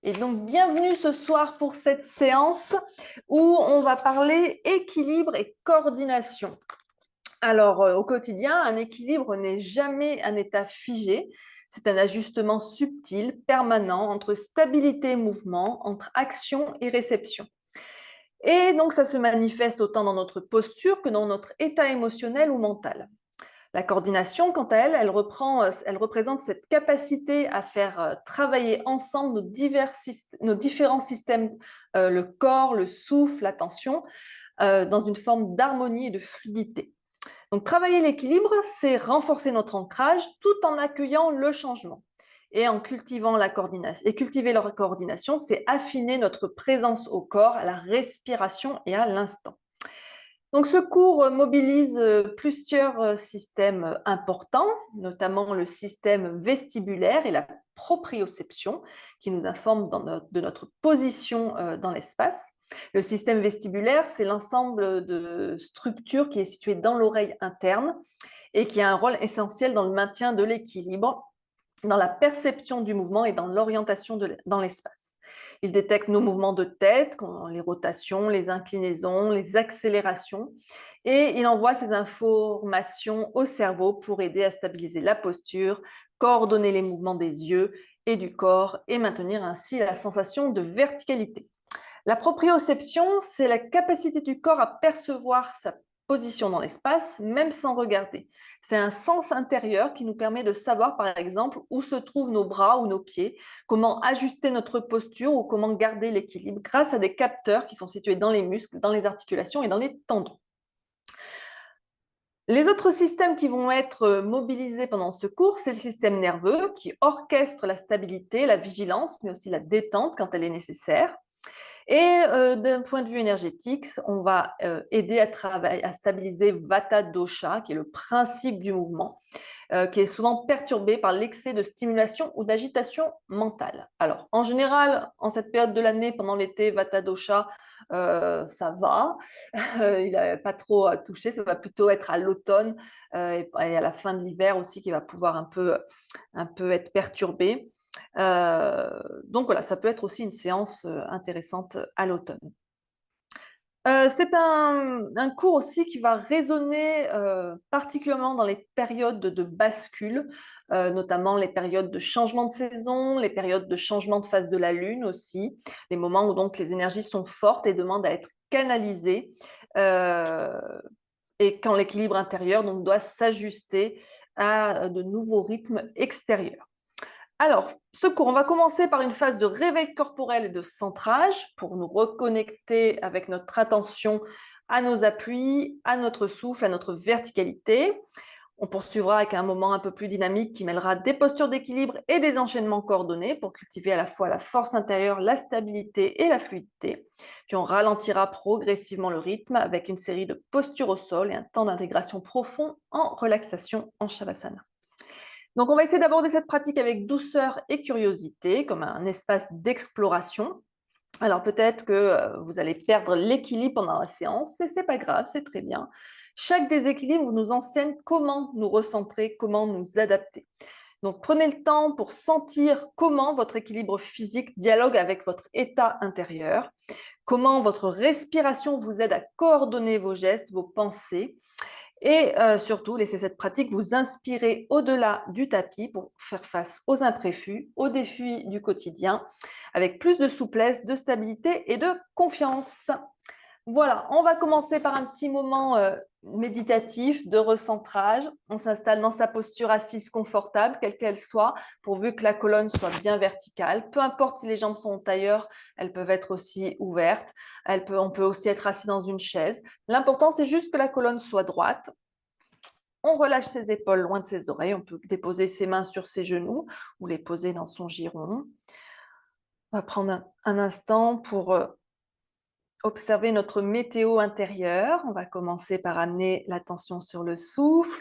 Et donc, bienvenue ce soir pour cette séance où on va parler équilibre et coordination. Alors, au quotidien, un équilibre n'est jamais un état figé. C'est un ajustement subtil, permanent, entre stabilité et mouvement, entre action et réception. Et donc, ça se manifeste autant dans notre posture que dans notre état émotionnel ou mental. La coordination, quant à elle, elle représente cette capacité à faire travailler ensemble nos différents systèmes, le corps, le souffle, l'attention, dans une forme d'harmonie et de fluidité. Donc, travailler l'équilibre, c'est renforcer notre ancrage tout en accueillant le changement. Et en cultivant la coordination, et cultiver la coordination, c'est affiner notre présence au corps, à la respiration et à l'instant. Donc, ce cours mobilise plusieurs systèmes importants, notamment le système vestibulaire et la proprioception, qui nous informent de notre position dans l'espace. Le système vestibulaire, c'est l'ensemble de structures qui est situé dans l'oreille interne et qui a un rôle essentiel dans le maintien de l'équilibre, dans la perception du mouvement et dans l'orientation dans l'espace. Il détecte nos mouvements de tête, les rotations, les inclinaisons, les accélérations, et il envoie ces informations au cerveau pour aider à stabiliser la posture, coordonner les mouvements des yeux et du corps et maintenir ainsi la sensation de verticalité. La proprioception, c'est la capacité du corps à percevoir sa position dans l'espace, même sans regarder. C'est un sens intérieur qui nous permet de savoir, par exemple, où se trouvent nos bras ou nos pieds, comment ajuster notre posture ou comment garder l'équilibre grâce à des capteurs qui sont situés dans les muscles, dans les articulations et dans les tendons. Les autres systèmes qui vont être mobilisés pendant ce cours, c'est le système nerveux qui orchestre la stabilité, la vigilance, mais aussi la détente quand elle est nécessaire. Et d'un point de vue énergétique, on va aider à stabiliser Vata Dosha, qui est le principe du mouvement, qui est souvent perturbé par l'excès de stimulation ou d'agitation mentale. Alors, en général, en cette période de l'année, pendant l'été, Vata Dosha, ça va, il n'a pas trop à toucher, ça va plutôt être à l'automne et à la fin de l'hiver aussi qui va pouvoir un peu être perturbé. Donc voilà, ça peut être aussi une séance intéressante à l'automne. C'est un cours aussi qui va résonner particulièrement dans les périodes de bascule, notamment les périodes de changement de saison, les périodes de changement de phase de la Lune aussi, les moments où donc les énergies sont fortes et demandent à être canalisées, euh, et quand l'équilibre intérieur donc, doit s'ajuster à de nouveaux rythmes extérieurs. Alors, ce cours, on va commencer par une phase de réveil corporel et de centrage pour nous reconnecter avec notre attention à nos appuis, à notre souffle, à notre verticalité. On poursuivra avec un moment un peu plus dynamique qui mêlera des postures d'équilibre et des enchaînements coordonnés pour cultiver à la fois la force intérieure, la stabilité et la fluidité. Puis on ralentira progressivement le rythme avec une série de postures au sol et un temps d'intégration profond en relaxation en Shavasana. Donc, on va essayer d'aborder cette pratique avec douceur et curiosité, comme un espace d'exploration. Alors, peut-être que vous allez perdre l'équilibre pendant la séance, et c'est pas grave, c'est très bien. Chaque déséquilibre nous enseigne comment nous recentrer, comment nous adapter. Donc, prenez le temps pour sentir comment votre équilibre physique dialogue avec votre état intérieur, comment votre respiration vous aide à coordonner vos gestes, vos pensées, et surtout, laissez cette pratique vous inspirer au-delà du tapis pour faire face aux imprévus, aux défis du quotidien, avec plus de souplesse, de stabilité et de confiance. Voilà, on va commencer par un petit moment méditatif de recentrage. On s'installe dans sa posture assise confortable, quelle qu'elle soit, pourvu que la colonne soit bien verticale. Peu importe si les jambes sont en tailleur, elles peuvent être aussi ouvertes. On peut aussi être assis dans une chaise. L'important, c'est juste que la colonne soit droite. On relâche ses épaules loin de ses oreilles. On peut déposer ses mains sur ses genoux ou les poser dans son giron. On va prendre un instant pour observer notre météo intérieure. On va commencer par amener l'attention sur le souffle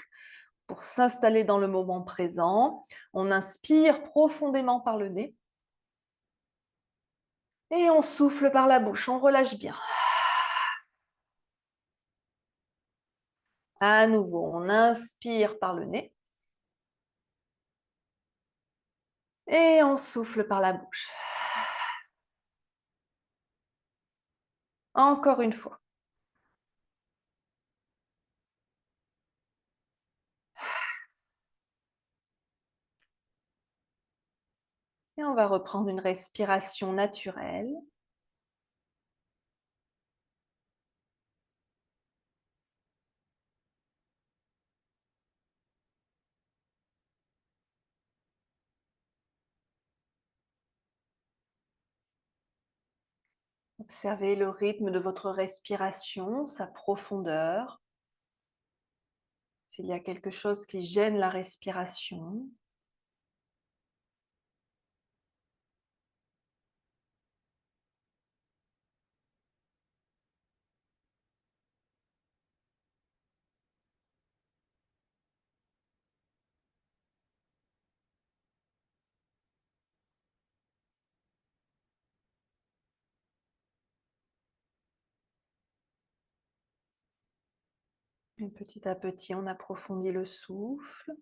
pour s'installer dans le moment présent. On inspire profondément par le nez et on souffle par la bouche. On relâche bien. À nouveau, on inspire par le nez et on souffle par la bouche. Encore une fois. Et on va reprendre une respiration naturelle. Observez le rythme de votre respiration, sa profondeur. S'il y a quelque chose qui gêne la respiration, et petit à petit, on approfondit le souffle.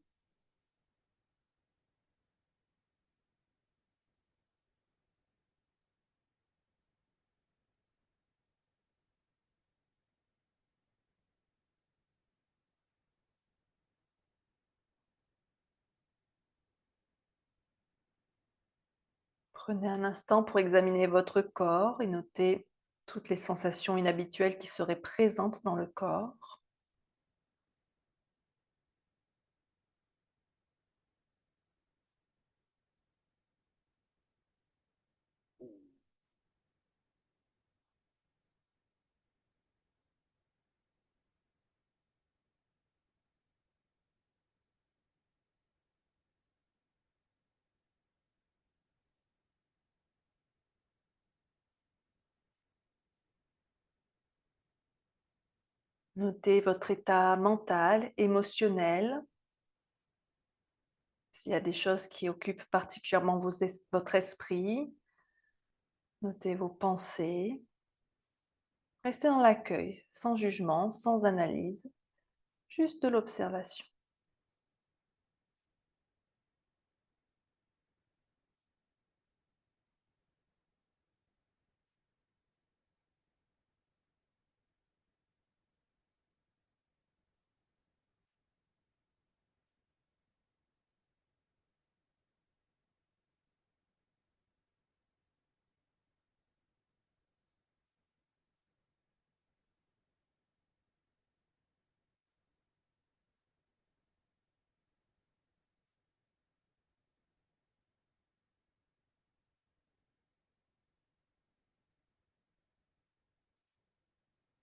Prenez un instant pour examiner votre corps et noter toutes les sensations inhabituelles qui seraient présentes dans le corps. Notez votre état mental, émotionnel, s'il y a des choses qui occupent particulièrement votre esprit. Notez vos pensées. Restez dans l'accueil, sans jugement, sans analyse, juste de l'observation.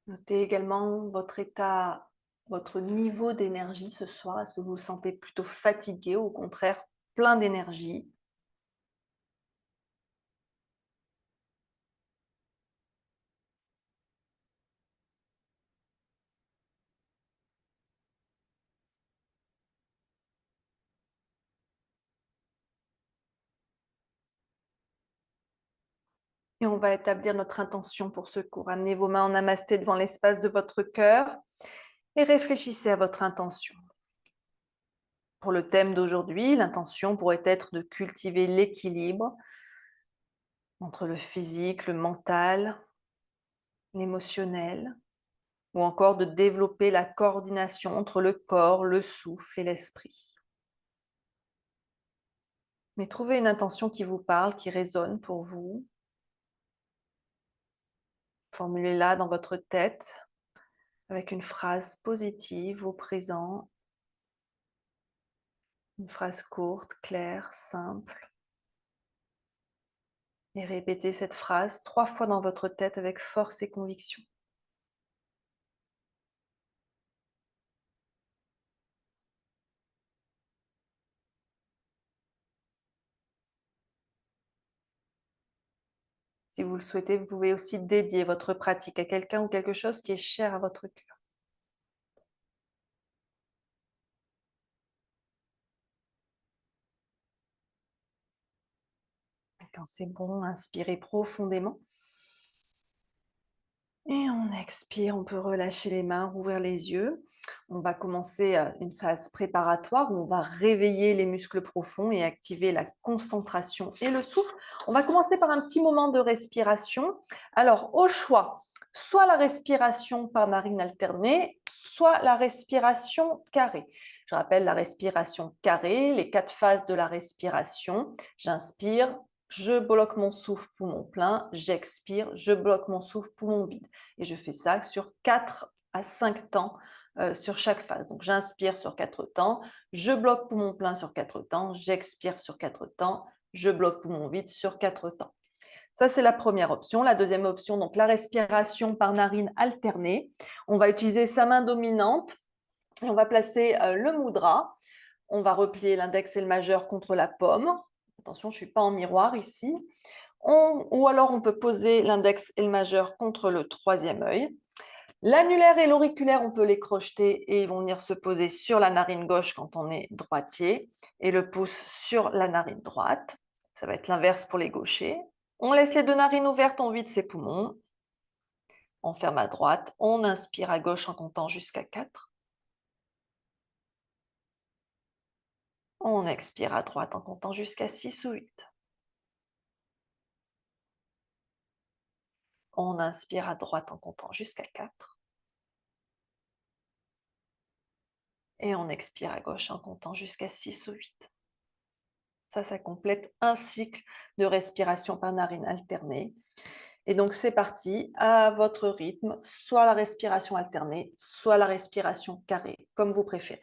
Notez également votre état, votre niveau d'énergie ce soir. Est-ce que vous vous sentez plutôt fatigué ou au contraire plein d'énergie? Et on va établir notre intention pour ce cours. Amenez vos mains en namasté devant l'espace de votre cœur et réfléchissez à votre intention. Pour le thème d'aujourd'hui, l'intention pourrait être de cultiver l'équilibre entre le physique, le mental, l'émotionnel, ou encore de développer la coordination entre le corps, le souffle et l'esprit. Mais trouvez une intention qui vous parle, qui résonne pour vous. Formulez-la dans votre tête avec une phrase positive au présent, une phrase courte, claire, simple. Et répétez cette phrase 3 fois dans votre tête avec force et conviction. Si vous le souhaitez, vous pouvez aussi dédier votre pratique à quelqu'un ou quelque chose qui est cher à votre cœur. Quand c'est bon, inspirez profondément. Et on expire, on peut relâcher les mains, rouvrir les yeux. On va commencer une phase préparatoire où on va réveiller les muscles profonds et activer la concentration et le souffle. On va commencer par un petit moment de respiration. Alors, au choix, soit la respiration par narine alternée, soit la respiration carrée. Je rappelle la respiration carrée, les 4 phases de la respiration. J'inspire, je bloque mon souffle, poumon plein, j'expire, je bloque mon souffle, poumon vide. Et je fais ça sur 4 à 5 temps sur chaque phase. Donc j'inspire sur 4 temps, je bloque poumon plein sur 4 temps, j'expire sur 4 temps, je bloque poumon vide sur 4 temps. Ça, c'est la première option. La deuxième option, donc la respiration par narine alternée. On va utiliser sa main dominante et on va placer le mudra. On va replier l'index et le majeur contre la paume. Attention, je ne suis pas en miroir ici. Ou alors, on peut poser l'index et le majeur contre le troisième œil. L'annulaire et l'auriculaire, on peut les crocheter et ils vont venir se poser sur la narine gauche quand on est droitier et le pouce sur la narine droite. Ça va être l'inverse pour les gauchers. On laisse les deux narines ouvertes, on vide ses poumons. On ferme à droite, on inspire à gauche en comptant jusqu'à 4. On expire à droite en comptant jusqu'à 6 ou 8. On inspire à droite en comptant jusqu'à 4. Et on expire à gauche en comptant jusqu'à 6 ou 8. Ça complète un cycle de respiration par narine alternée. Et donc, c'est parti, à votre rythme, soit la respiration alternée, soit la respiration carrée, comme vous préférez.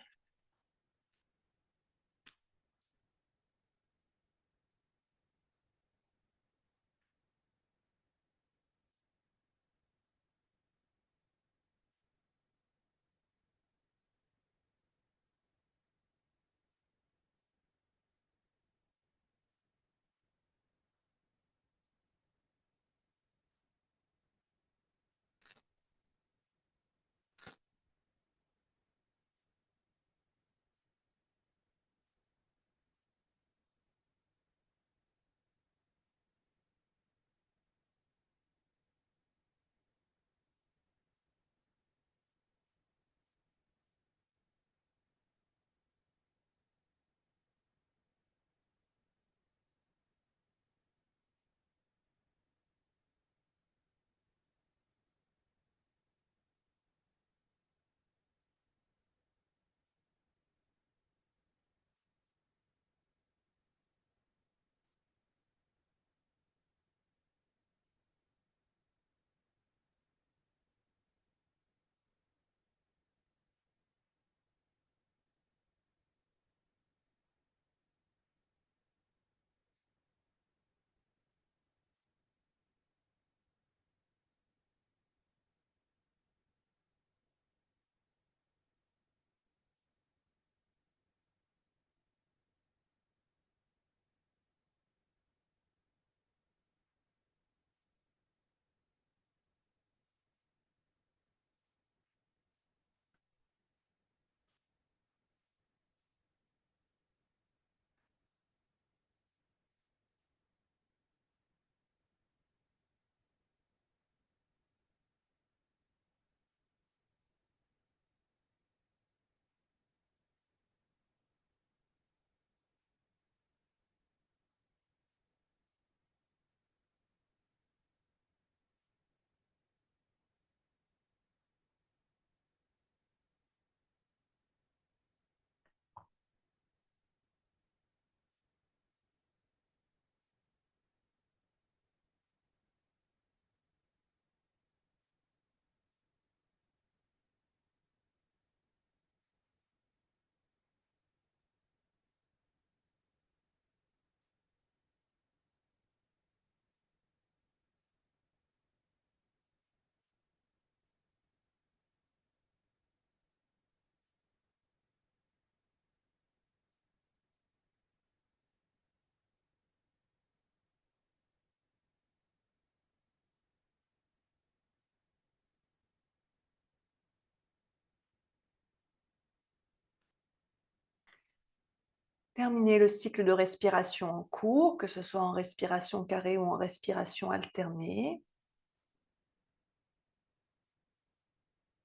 Terminez le cycle de respiration en cours, que ce soit en respiration carrée ou en respiration alternée.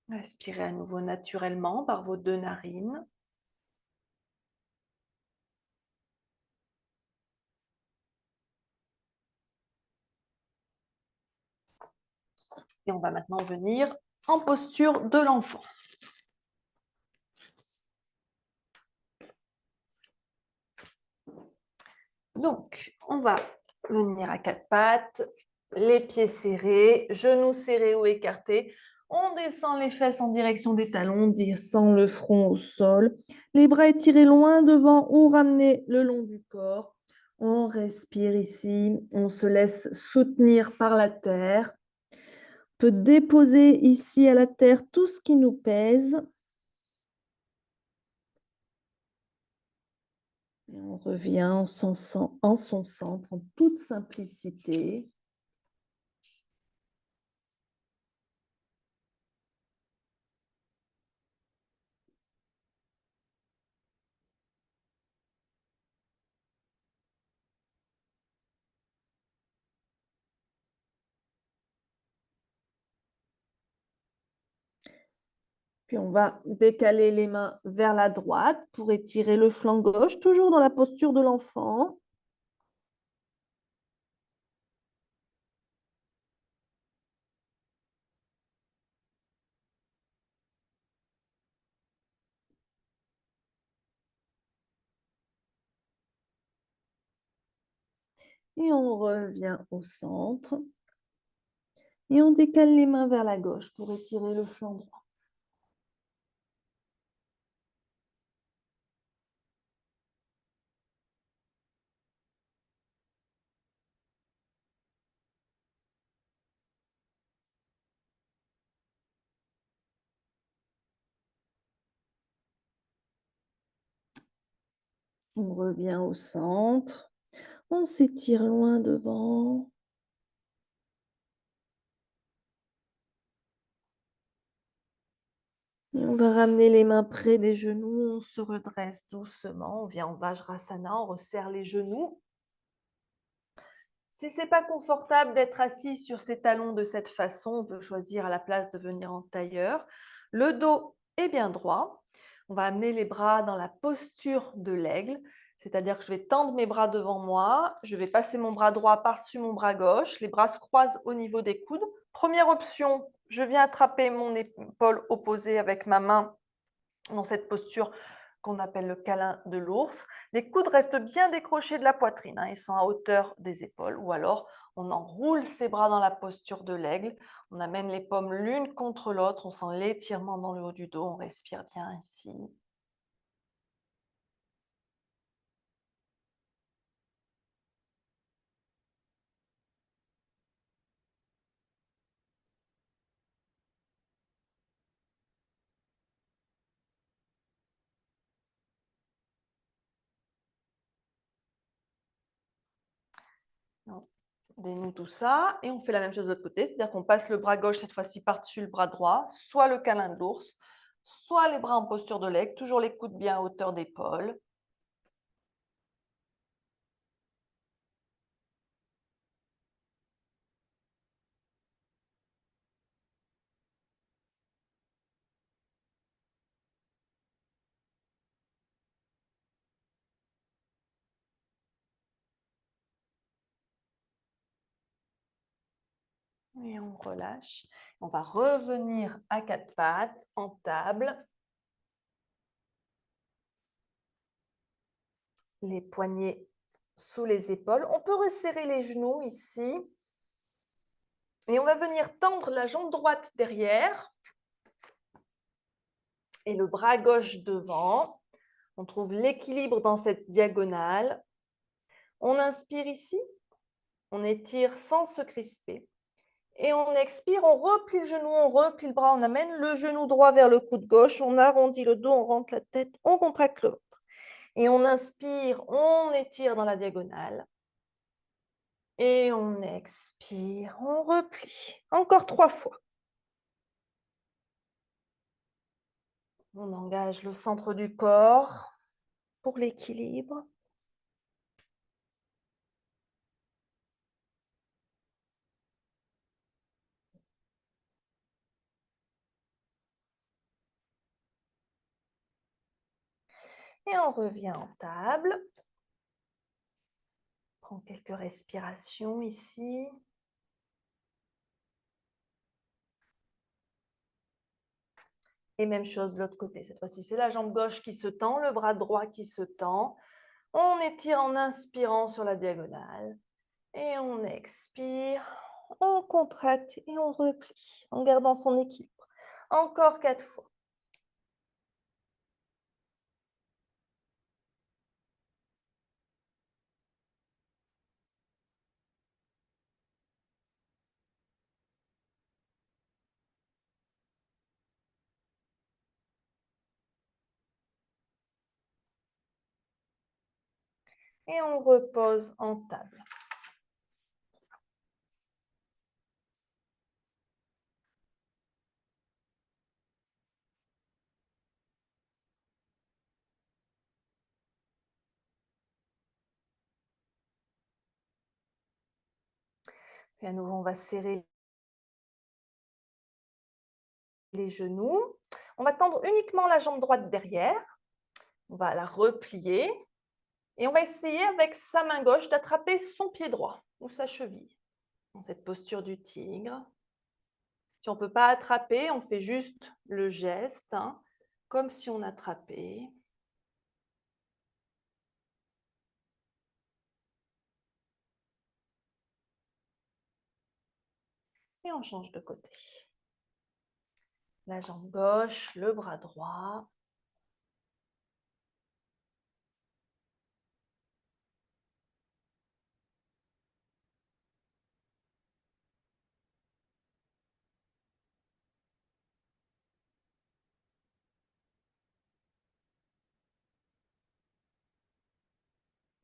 Respirez à nouveau naturellement par vos deux narines. Et on va maintenant venir en posture de l'enfant. Donc, on va venir à quatre pattes, les pieds serrés, genoux serrés ou écartés. On descend les fesses en direction des talons, on descend le front au sol. Les bras étirés loin devant ou ramenés le long du corps. On respire ici, on se laisse soutenir par la terre. On peut déposer ici à la terre tout ce qui nous pèse. Et on revient en son centre, en toute simplicité. Puis on va décaler les mains vers la droite pour étirer le flanc gauche, toujours dans la posture de l'enfant. Et on revient au centre. Et on décale les mains vers la gauche pour étirer le flanc droit. On revient au centre. On s'étire loin devant. Et on va ramener les mains près des genoux. On se redresse doucement. On vient en Vajrasana. On resserre les genoux. Si ce n'est pas confortable d'être assis sur ses talons de cette façon, on peut choisir à la place de venir en tailleur. Le dos est bien droit. On va amener les bras dans la posture de l'aigle, c'est-à-dire que je vais tendre mes bras devant moi, je vais passer mon bras droit par-dessus mon bras gauche, les bras se croisent au niveau des coudes. Première option, je viens attraper mon épaule opposée avec ma main dans cette posture qu'on appelle le câlin de l'ours. Les coudes restent bien décrochés de la poitrine, hein, ils sont à hauteur des épaules. Ou alors, on enroule ses bras dans la posture de l'aigle. On amène les paumes l'une contre l'autre. On sent l'étirement dans le haut du dos. On respire bien ici. On dénoue tout ça et on fait la même chose de l'autre côté. C'est-à-dire qu'on passe le bras gauche cette fois-ci par-dessus le bras droit, soit le câlin de l'ours, soit les bras en posture de l'aigle, toujours les coudes bien à hauteur d'épaule. Et on relâche. On va revenir à quatre pattes, en table. Les poignets sous les épaules. On peut resserrer les genoux ici. Et on va venir tendre la jambe droite derrière et le bras gauche devant. On trouve l'équilibre dans cette diagonale. On inspire ici. On étire sans se crisper. Et on expire, on replie le genou, on replie le bras, on amène le genou droit vers le coude gauche, on arrondit le dos, on rentre la tête, on contracte le ventre. Et on inspire, on étire dans la diagonale. Et on expire, on replie. Encore 3 fois. On engage le centre du corps pour l'équilibre. Et on revient en table. Prends quelques respirations ici. Et même chose de l'autre côté. Cette fois-ci, c'est la jambe gauche qui se tend, le bras droit qui se tend. On étire en inspirant sur la diagonale. Et on expire. On contracte et on replie en gardant son équilibre. Encore 4 fois. Et on repose en table. Puis à nouveau, on va serrer les genoux. On va tendre uniquement la jambe droite derrière. On va la replier. Et on va essayer avec sa main gauche d'attraper son pied droit ou sa cheville dans cette posture du tigre. Si on ne peut pas attraper, on fait juste le geste, comme si on attrapait. Et on change de côté. La jambe gauche, le bras droit.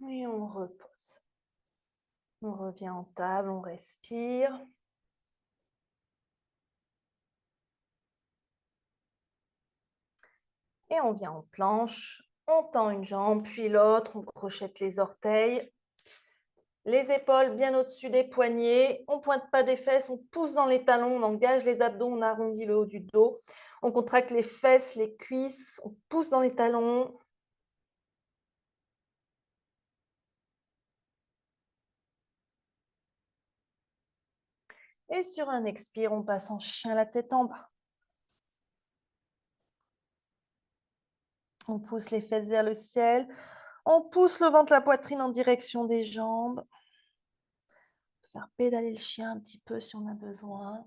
Et on repose. On revient en table, on respire. Et on vient en planche. On tend une jambe, puis l'autre. On crochette les orteils. Les épaules bien au-dessus des poignets. On ne pointe pas des fesses, on pousse dans les talons, on engage les abdos, on arrondit le haut du dos. On contracte les fesses, les cuisses, on pousse dans les talons. Et sur un expire, on passe en chien la tête en bas. On pousse les fesses vers le ciel. On pousse le ventre, la poitrine en direction des jambes. Faire pédaler le chien un petit peu si on a besoin.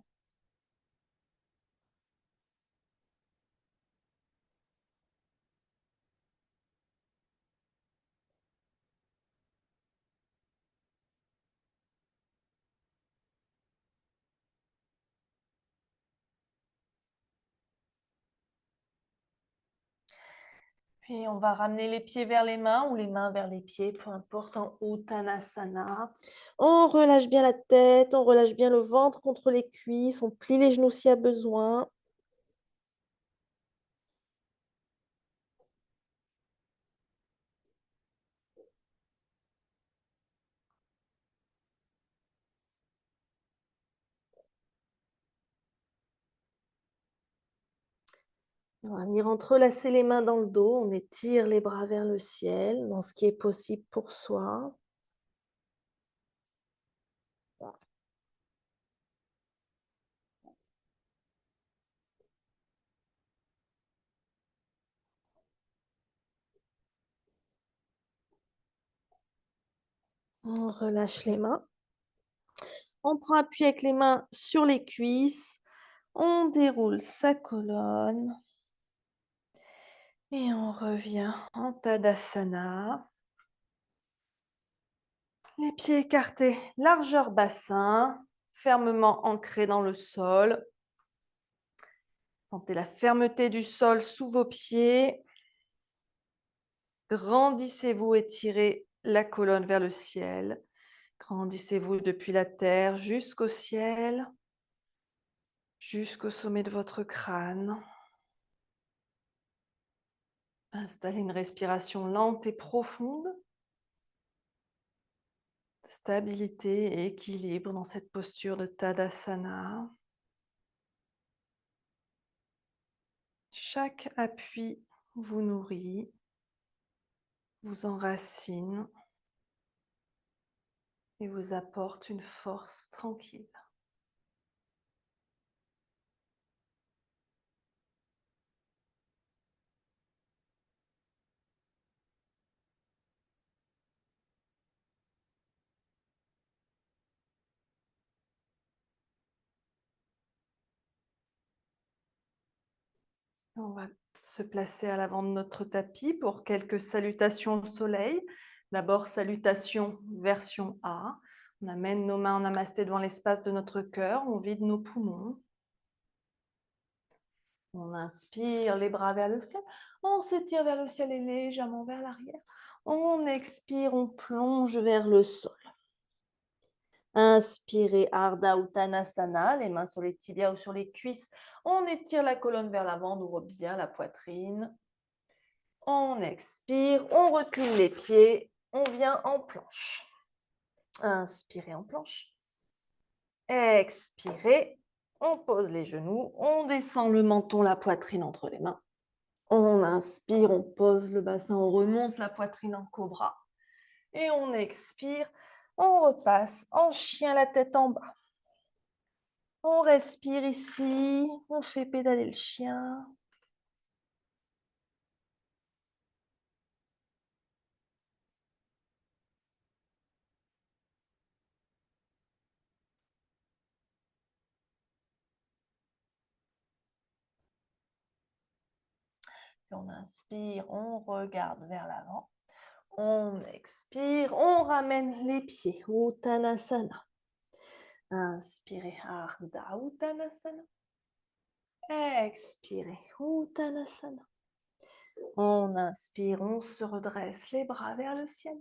Puis on va ramener les pieds vers les mains ou les mains vers les pieds, peu importe, en Uttanasana. On relâche bien la tête, on relâche bien le ventre contre les cuisses, on plie les genoux s'il y a besoin. On va venir entrelacer les mains dans le dos, on étire les bras vers le ciel, dans ce qui est possible pour soi. On relâche les mains. On prend appui avec les mains sur les cuisses. On déroule sa colonne. Et on revient en Tadasana. Les pieds écartés, largeur bassin, fermement ancrés dans le sol. Sentez la fermeté du sol sous vos pieds. Grandissez-vous, étirez la colonne vers le ciel. Grandissez-vous depuis la terre jusqu'au ciel, jusqu'au sommet de votre crâne. Installez une respiration lente et profonde. Stabilité et équilibre dans cette posture de Tadasana. Chaque appui vous nourrit, vous enracine et vous apporte une force tranquille. On va se placer à l'avant de notre tapis pour quelques salutations au soleil. D'abord, salutation version A. On amène nos mains en namasté devant l'espace de notre cœur. On vide nos poumons. On inspire, les bras vers le ciel. On s'étire vers le ciel et légèrement vers l'arrière. On expire, on plonge vers le sol. Inspirez, Ardha Uttanasana, les mains sur les tibias ou sur les cuisses. On étire la colonne vers l'avant, on ouvre bien la poitrine. On expire, on recule les pieds, on vient en planche. Inspirez en planche. Expirez, on pose les genoux, on descend le menton, la poitrine entre les mains. On inspire, on pose le bassin, on remonte la poitrine en cobra. Et on expire, on repasse en chien, la tête en bas. On respire ici, on fait pédaler le chien. Et on inspire, on regarde vers l'avant. On expire, on ramène les pieds, Uttanasana. Inspirez, Ardha Uttanasana. Expirez, Uttanasana. On inspire, on se redresse, les bras vers le ciel.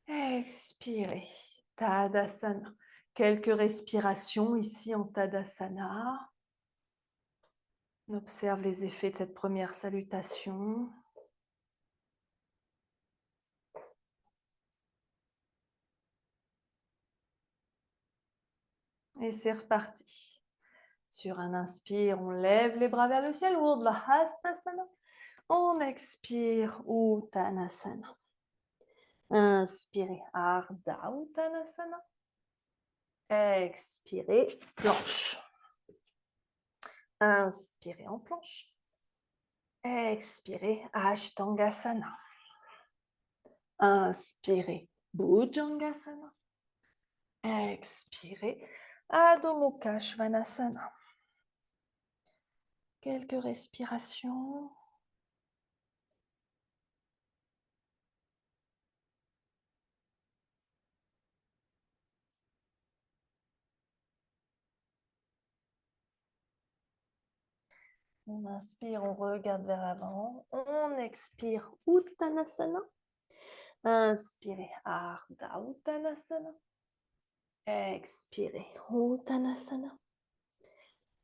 Expirez, Tadasana. Quelques respirations ici en Tadasana. On observe les effets de cette première salutation. Et c'est reparti. Sur un inspire, on lève les bras vers le ciel, Urdhva Hastasana. On expire, Uttanasana. Inspirez, Ardha Uttanasana. Expirez, planche. Inspirez en planche. Expirez, Ashtangasana. Inspirez, Bhujangasana. Expirez, Adho Mukha Svanasana. Quelques respirations. On inspire, on regarde vers l'avant. On expire, Uttanasana. Inspirez, Ardha Uttanasana. Expirez, Uttanasana.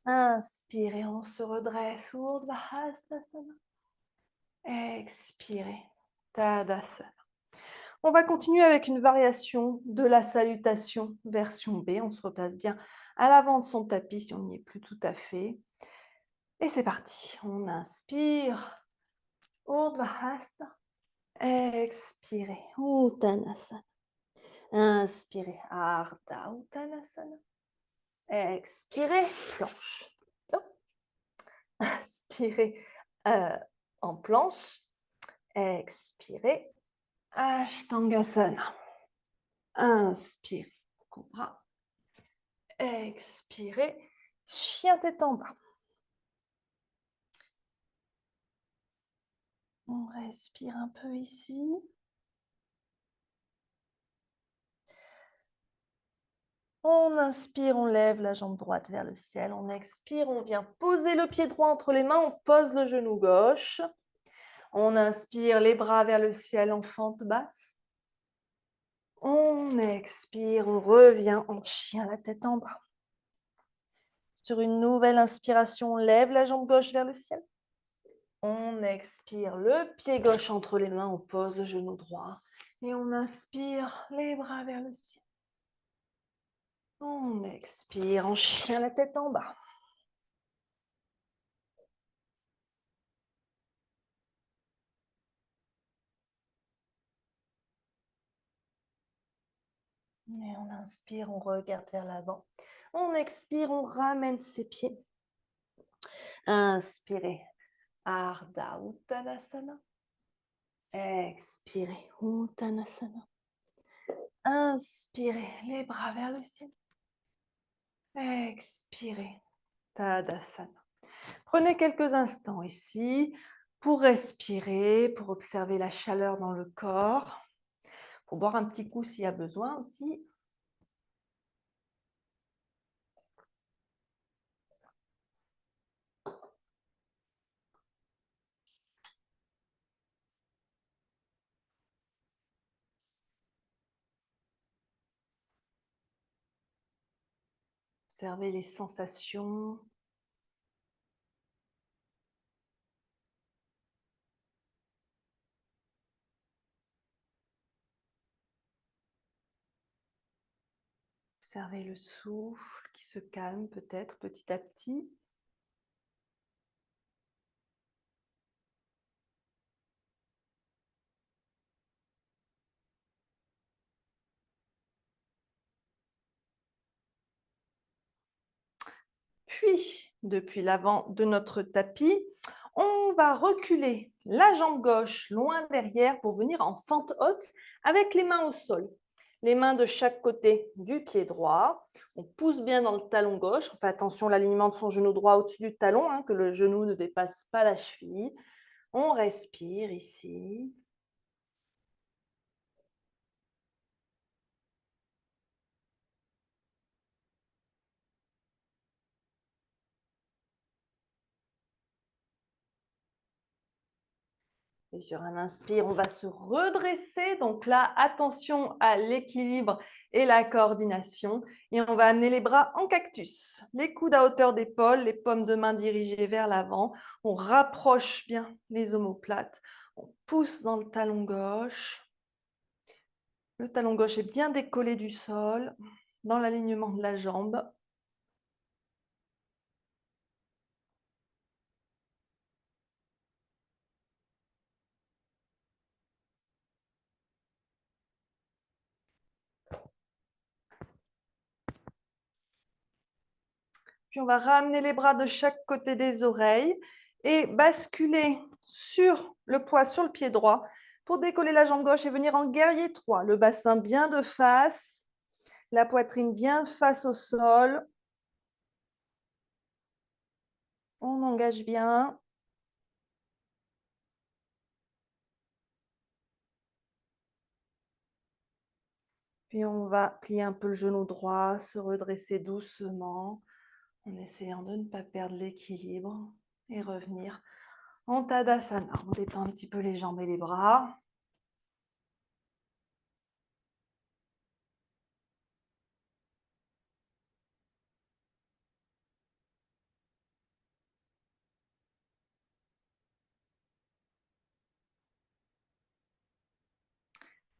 Inspirez, on se redresse, Urdhva Hastasana. Expirez, Tadasana. On va continuer avec une variation de la salutation version B. On se replace bien à l'avant de son tapis si on n'y est plus tout à fait. Et c'est parti. On inspire, Urdhva Hasta. Expirez, Uttanasana. Inspirez, Ardha Uttanasana. Expirez, planche. Oh. Inspirez en planche. Expirez, Ashtangasana. Inspirez, cobra. Expirez, chien tête en bas. On respire un peu ici. On inspire, on lève la jambe droite vers le ciel. On expire, on vient poser le pied droit entre les mains. On pose le genou gauche. On inspire, les bras vers le ciel en fente basse. On expire, on revient en chien, la tête en bas. Sur une nouvelle inspiration, on lève la jambe gauche vers le ciel. On expire, le pied gauche entre les mains, on pose le genou droit. Et on inspire, les bras vers le ciel. On expire, en chien, la tête en bas. Et on inspire, on regarde vers l'avant. On expire, on ramène ses pieds. Inspirez, Ardha Uttanasana. Expirez, Uttanasana. Inspirez, les bras vers le ciel. Expirez, Tadasana. Prenez quelques instants ici pour respirer, pour observer la chaleur dans le corps, pour boire un petit coup s'il y a besoin aussi. Observez les sensations. Observez le souffle qui se calme peut-être petit à petit. Puis, depuis l'avant de notre tapis, on va reculer la jambe gauche loin derrière pour venir en fente haute avec les mains au sol. Les mains de chaque côté du pied droit. On pousse bien dans le talon gauche. On fait attention à l'alignement de son genou droit au-dessus du talon, que le genou ne dépasse pas la cheville. On respire ici. Et sur un inspire, on va se redresser. Donc là, attention à l'équilibre et la coordination. Et on va amener les bras en cactus. Les coudes à hauteur d'épaule, les paumes de main dirigées vers l'avant. On rapproche bien les omoplates. On pousse dans le talon gauche. Le talon gauche est bien décollé du sol, dans l'alignement de la jambe. Puis on va ramener les bras de chaque côté des oreilles et basculer sur le poids sur le pied droit pour décoller la jambe gauche et venir en guerrier 3. Le bassin bien de face, la poitrine bien face au sol. On engage bien. Puis on va plier un peu le genou droit, se redresser doucement en essayant de ne pas perdre l'équilibre et revenir en Tadasana. On détend un petit peu les jambes et les bras.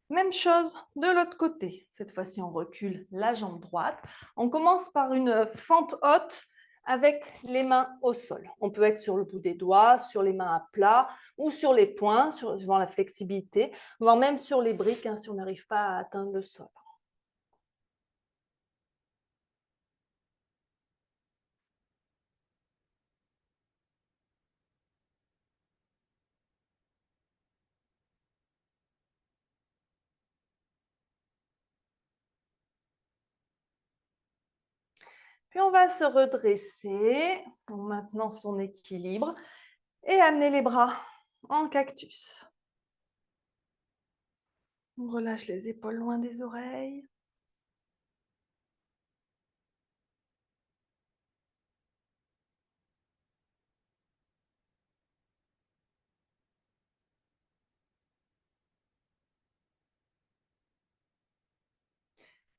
Même chose de l'autre côté. Cette fois-ci, on recule la jambe droite. On commence par une fente haute avec les mains au sol. On peut être sur le bout des doigts, sur les mains à plat ou sur les poings, suivant la flexibilité, voire même sur les briques si on n'arrive pas à atteindre le sol. Puis on va se redresser en maintenant son équilibre et amener les bras en cactus. On relâche les épaules loin des oreilles.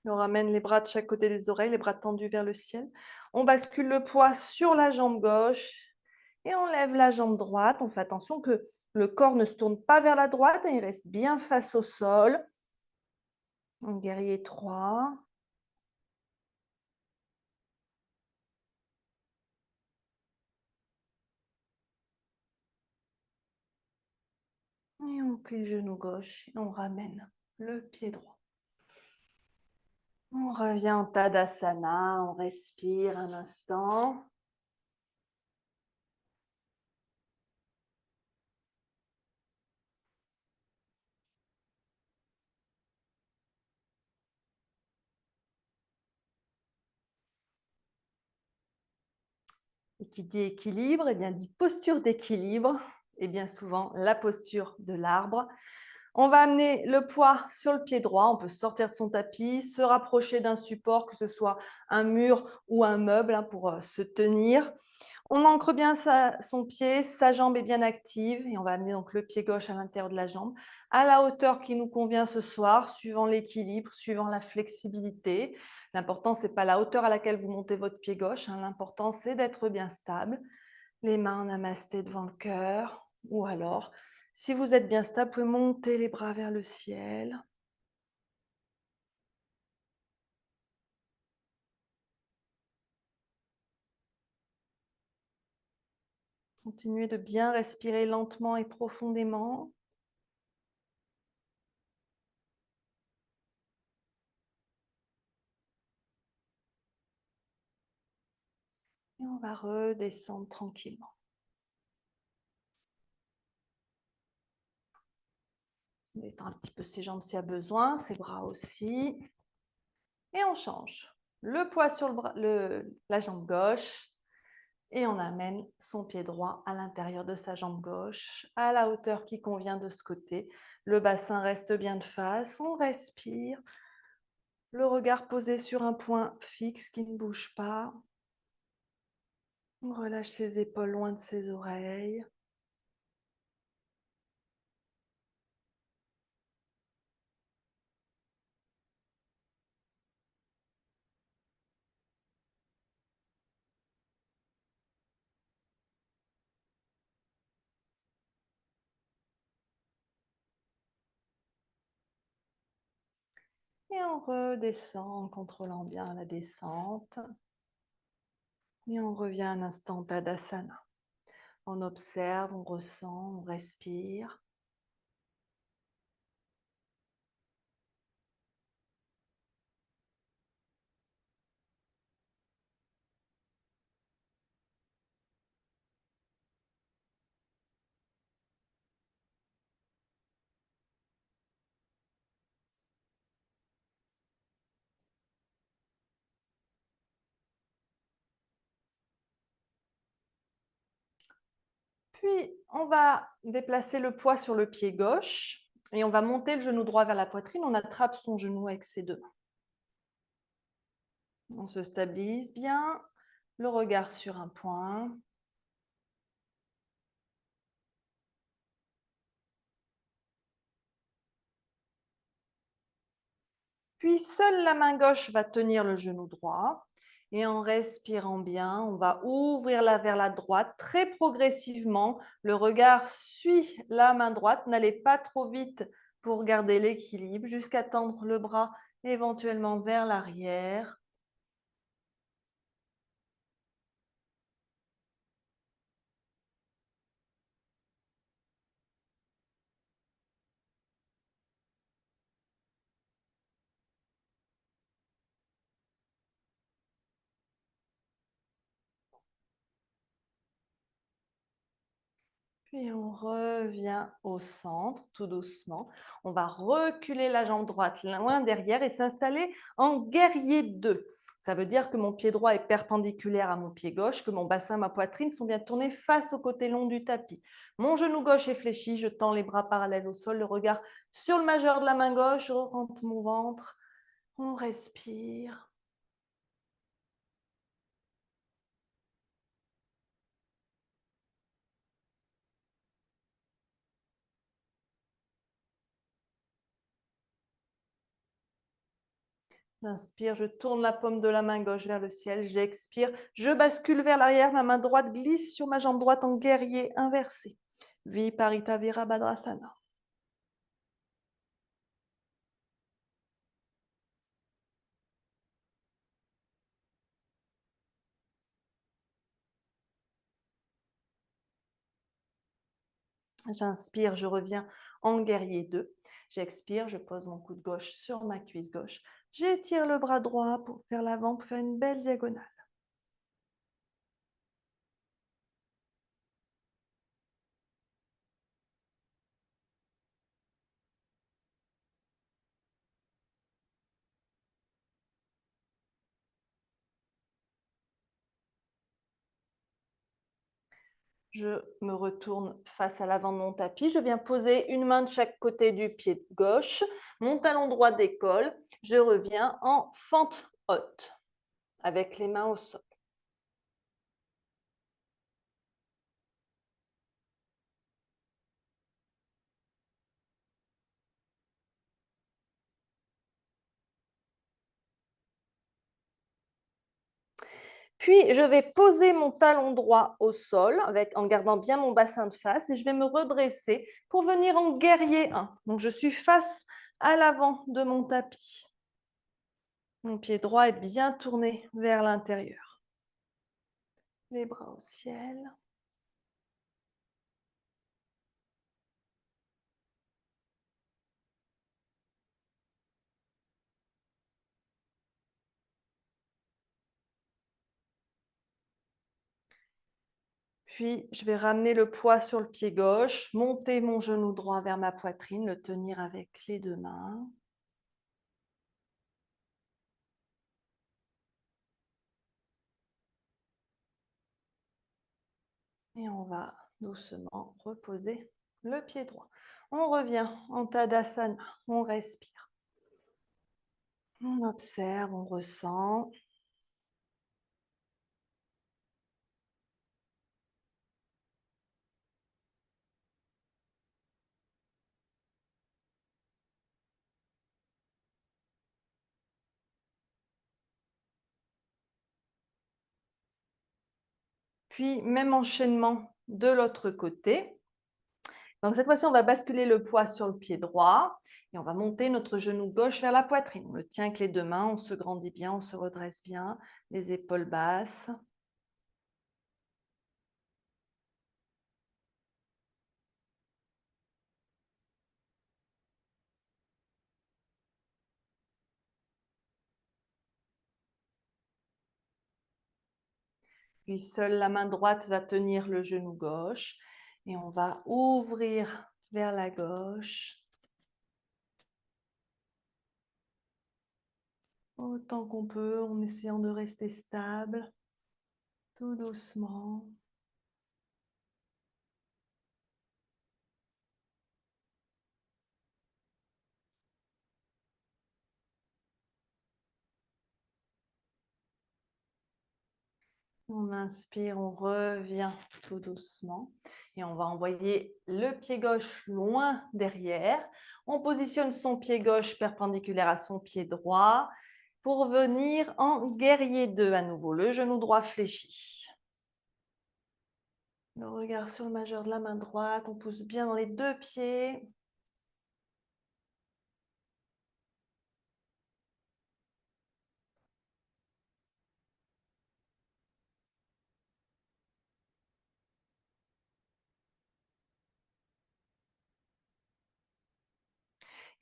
On ramène les bras de chaque côté des oreilles, les bras tendus vers le ciel. On bascule le poids sur la jambe gauche et on lève la jambe droite. On fait attention que le corps ne se tourne pas vers la droite et il reste bien face au sol. En guerrier 3. Et on plie le genou gauche et on ramène le pied droit. On revient en Tadasana, on respire un instant. Et qui dit équilibre, eh bien dit posture d'équilibre, et bien souvent la posture de l'arbre. On va amener le poids sur le pied droit, on peut sortir de son tapis, se rapprocher d'un support, que ce soit un mur ou un meuble, hein, pour se tenir. On ancre bien son pied, sa jambe est bien active et on va amener donc le pied gauche à l'intérieur de la jambe, à la hauteur qui nous convient ce soir, suivant l'équilibre, suivant la flexibilité. L'important, ce n'est pas la hauteur à laquelle vous montez votre pied gauche, hein, l'important, c'est d'être bien stable. Les mains en namasté devant le cœur, ou alors, si vous êtes bien stable, vous pouvez monter les bras vers le ciel. Continuez de bien respirer lentement et profondément. Et on va redescendre tranquillement. On détend un petit peu ses jambes s'il y a besoin, ses bras aussi. Et on change. Le poids sur la jambe gauche. Et on amène son pied droit à l'intérieur de sa jambe gauche, à la hauteur qui convient de ce côté. Le bassin reste bien de face. On respire. Le regard posé sur un point fixe qui ne bouge pas. On relâche ses épaules loin de ses oreilles. Et on redescend en contrôlant bien la descente. Et on revient un instant Tadasana. On observe, on ressent, on respire. Puis, on va déplacer le poids sur le pied gauche et on va monter le genou droit vers la poitrine. On attrape son genou avec ses deux mains. On se stabilise bien, le regard sur un point. Puis, seule la main gauche va tenir le genou droit. Et en respirant bien, on va ouvrir vers la droite très progressivement. Le regard suit la main droite. N'allez pas trop vite pour garder l'équilibre jusqu'à tendre le bras éventuellement vers l'arrière. Puis on revient au centre tout doucement. On va reculer la jambe droite loin derrière et s'installer en guerrier 2. Ça veut dire que mon pied droit est perpendiculaire à mon pied gauche, que mon bassin, ma poitrine sont bien tournés face au côté long du tapis. Mon genou gauche est fléchi, je tends les bras parallèles au sol, le regard sur le majeur de la main gauche, je rentre mon ventre, on respire. J'inspire, je tourne la paume de la main gauche vers le ciel. J'expire, je bascule vers l'arrière. Ma main droite glisse sur ma jambe droite en guerrier inversé. Viparita Virabhadrasana. J'inspire, je reviens en guerrier 2. J'expire, je pose mon coude gauche sur ma cuisse gauche. J'étire le bras droit pour faire l'avant, pour faire une belle diagonale. Je me retourne face à l'avant de mon tapis. Je viens poser une main de chaque côté du pied gauche. Mon talon droit décolle. Je reviens en fente haute avec les mains au sol. Puis, je vais poser mon talon droit au sol en gardant bien mon bassin de face et je vais me redresser pour venir en guerrier 1. Donc, je suis face à l'avant de mon tapis. Mon pied droit est bien tourné vers l'intérieur. Les bras au ciel. Puis, je vais ramener le poids sur le pied gauche, monter mon genou droit vers ma poitrine, le tenir avec les deux mains. Et on va doucement reposer le pied droit. On revient en Tadasana, on respire. On observe, on ressent. Puis, même enchaînement de l'autre côté. Donc, cette fois-ci, on va basculer le poids sur le pied droit et on va monter notre genou gauche vers la poitrine. On le tient avec les deux mains, on se grandit bien, on se redresse bien, les épaules basses. Puis, seule la main droite va tenir le genou gauche et on va ouvrir vers la gauche. Autant qu'on peut, en essayant de rester stable, tout doucement. On inspire, on revient tout doucement et on va envoyer le pied gauche loin derrière. On positionne son pied gauche perpendiculaire à son pied droit pour venir en guerrier 2 à nouveau, le genou droit fléchi. Le regard sur le majeur de la main droite, on pousse bien dans les deux pieds.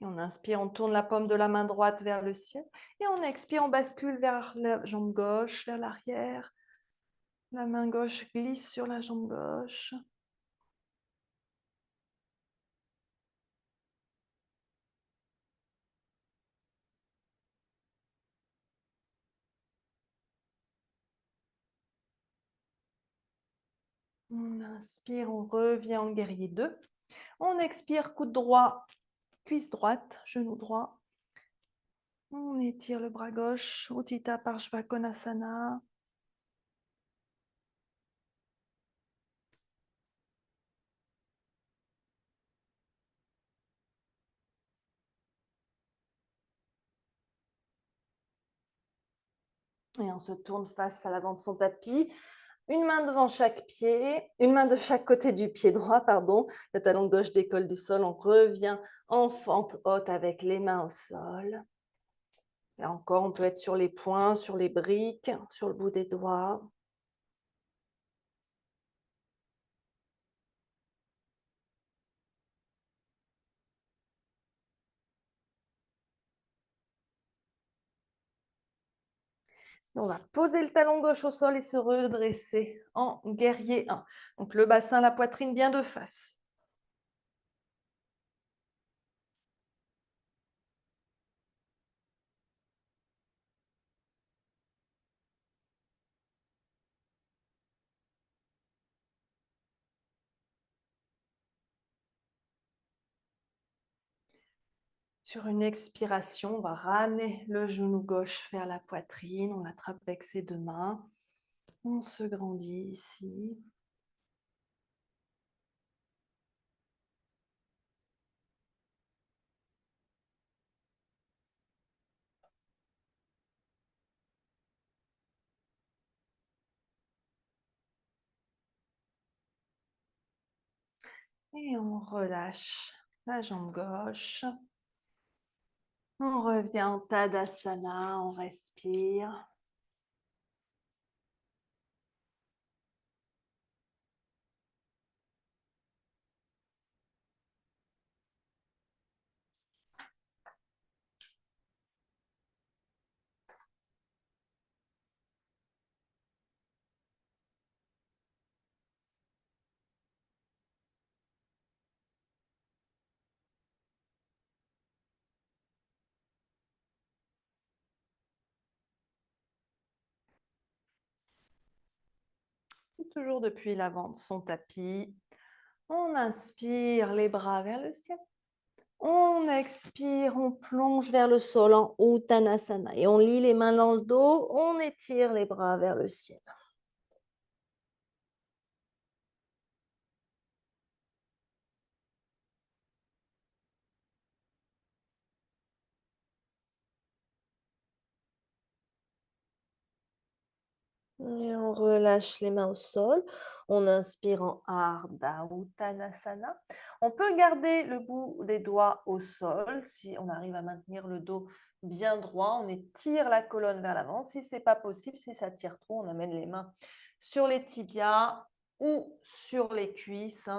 Et on inspire, on tourne la paume de la main droite vers le ciel. Et on expire, on bascule vers la jambe gauche, vers l'arrière. La main gauche glisse sur la jambe gauche. On inspire, on revient en guerrier 2. On expire, coude droit, cuisse droite, genou droit. On étire le bras gauche, Utthita Parshvakonasana. Et on se tourne face à l'avant de son tapis. Une main devant chaque pied, une main de chaque côté du pied droit, pardon. Le talon gauche décolle du sol. On revient en fente haute avec les mains au sol. Et encore, on peut être sur les poings, sur les briques, sur le bout des doigts. On va poser le talon gauche au sol et se redresser en guerrier 1. Donc le bassin, la poitrine bien de face. Sur une expiration, on va ramener le genou gauche vers la poitrine. On l'attrape avec ses deux mains. On se grandit ici. Et on relâche la jambe gauche. On revient en Tadasana, on respire. Toujours depuis l'avant de son tapis. On inspire les bras vers le ciel. On expire, on plonge vers le sol en Uttanasana et on lie les mains dans le dos. On étire les bras vers le ciel. Et on relâche les mains au sol. On inspire en Ardha Uttanasana. On peut garder le bout des doigts au sol si on arrive à maintenir le dos bien droit. On étire la colonne vers l'avant. Si ce n'est pas possible, si ça tire trop, on amène les mains sur les tibias ou sur les cuisses.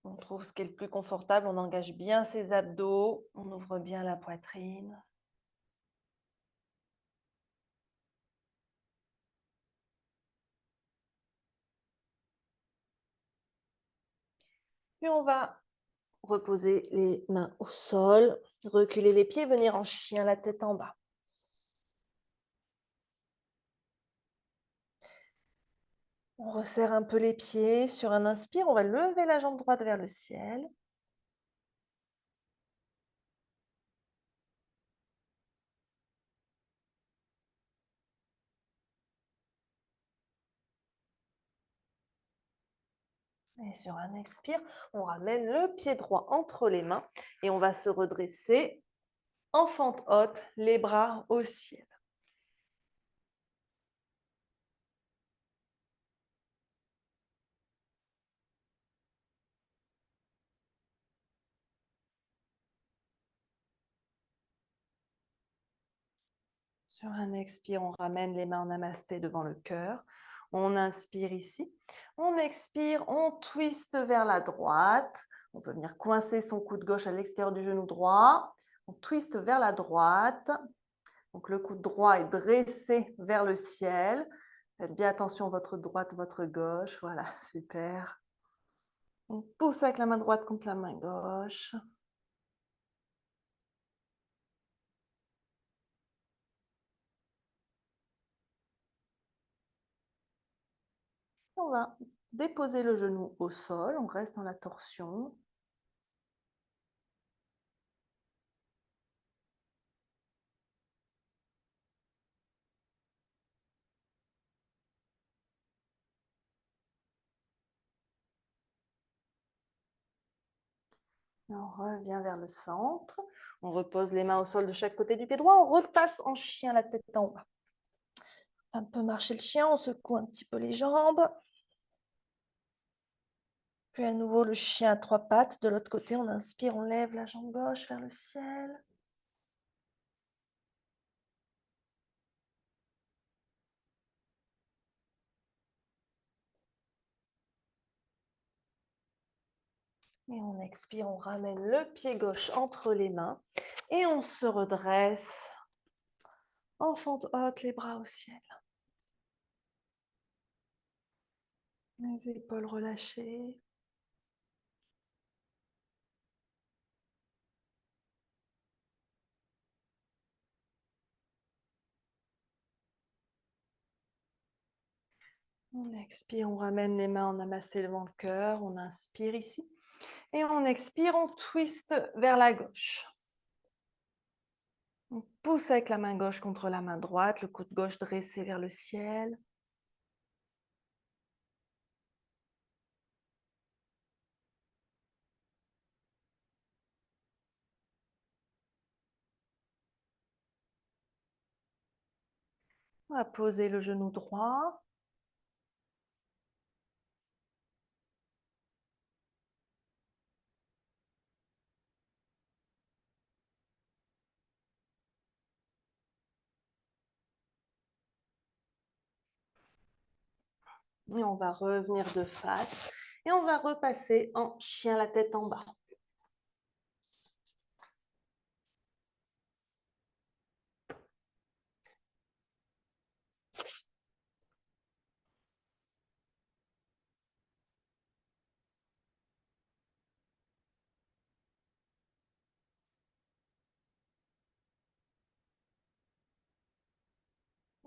On trouve ce qui est le plus confortable. On engage bien ses abdos. On ouvre bien la poitrine. Puis on va reposer les mains au sol, reculer les pieds, venir en chien, la tête en bas. On resserre un peu les pieds. Sur un inspire, on va lever la jambe droite vers le ciel. Et sur un expire, on ramène le pied droit entre les mains et on va se redresser en fente haute, les bras au ciel. Sur un expire, on ramène les mains en namasté devant le cœur. On inspire ici. On expire, on twiste vers la droite. On peut venir coincer son coude gauche à l'extérieur du genou droit. On twiste vers la droite. Donc le coude droit est dressé vers le ciel. Faites bien attention à votre droite, votre gauche. Voilà, super. On pousse avec la main droite contre la main gauche. On va déposer le genou au sol. On reste dans la torsion. On revient vers le centre. On repose les mains au sol de chaque côté du pied droit. On repasse en chien, la tête en bas. Un peu marcher le chien, on secoue un petit peu les jambes. Puis à nouveau le chien à trois pattes. De l'autre côté, on inspire, on lève la jambe gauche vers le ciel. Et on expire, on ramène le pied gauche entre les mains. Et on se redresse en fente haute, les bras au ciel. Les épaules relâchées. On expire, on ramène les mains en amassé devant le cœur. On inspire ici. Et on expire, on twist vers la gauche. On pousse avec la main gauche contre la main droite, le coude gauche dressé vers le ciel. On va poser le genou droit. Et on va revenir de face. Et on va repasser en chien la tête en bas.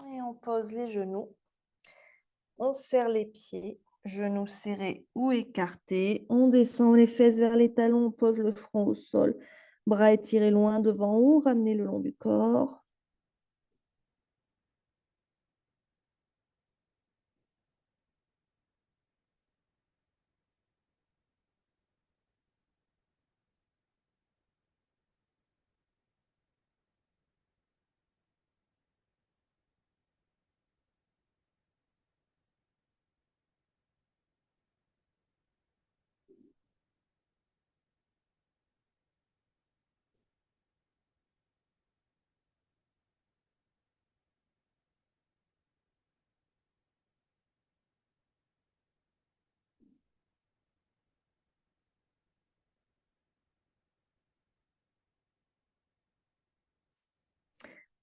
Et on pose les genoux. On serre les pieds, genoux serrés ou écartés. On descend les fesses vers les talons, on pose le front au sol. Bras étirés loin devant ou ramenés le long du corps.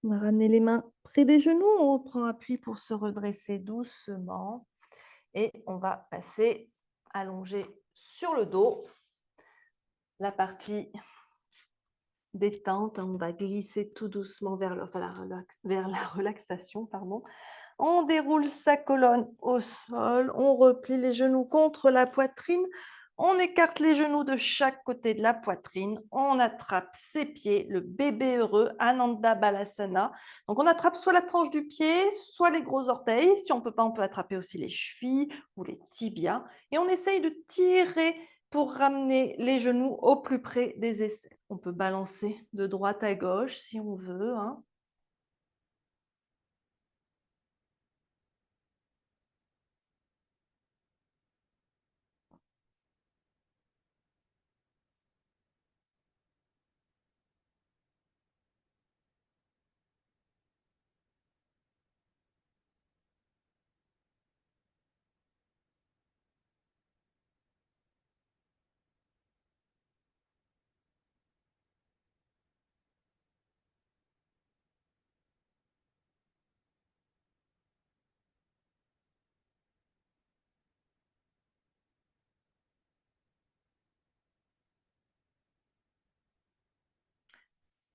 On va ramener les mains près des genoux. On reprend appui pour se redresser doucement. Et on va passer allongé sur le dos. La partie détente, on va glisser tout doucement vers, vers la relaxation. Pardon. On déroule sa colonne au sol, on replie les genoux contre la poitrine, on écarte les genoux de chaque côté de la poitrine, on attrape ses pieds, le bébé heureux, Ananda Balasana. Donc on attrape soit la tranche du pied, soit les gros orteils. Si on ne peut pas, on peut attraper aussi les chevilles ou les tibias. Et on essaye de tirer pour ramener les genoux au plus près des aisselles. On peut balancer de droite à gauche si on veut, hein.